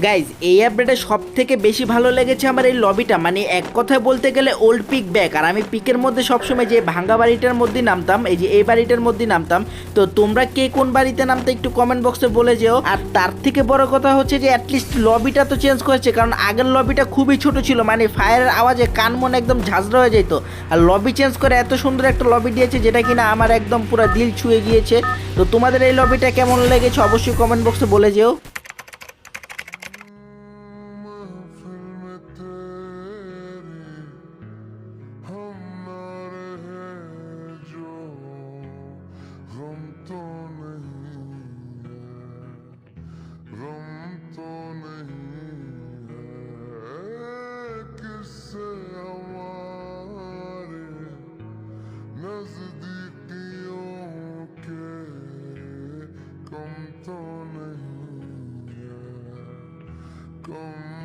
Guys এই আপডেটে সব থেকে বেশি ভালো লেগেছে আমার এই লবিটা, মানে এক কথায় বলতে গেলে ওল্ড পিক ব্যাক। আর আমি পিকের মধ্যে সবসময় যে ভাঙ্গা বাড়িটার মধ্যে নামতাম, এই যে এই বাড়িটার মধ্যে নামতাম। তো তোমরা কে কোন বাড়িতে নামতে একটু কমেন্ট বক্সে বলে যেও। আর তার থেকে বড় কথা হচ্ছে যে অ্যাটলিস্ট লবিটা তো চেঞ্জ করেছে, কারণ আগের লবিটা খুবই ছোট ছিল, মানে ফায়ারের আওয়াজে কান মন একদম ঝাঁঝরা হয়ে যেত। আর লবি চেঞ্জ করে এত সুন্দর একটা লবি দিয়েছে যেটা কিনা আমার একদম পুরো দিল ছুঁয়ে গিয়েছে। তো তোমাদের এই লবিটা কেমন লেগেছে অবশ্যই কমেন্ট বক্সে বলে যেও। नजदीकियों के कम तो नहीं है कम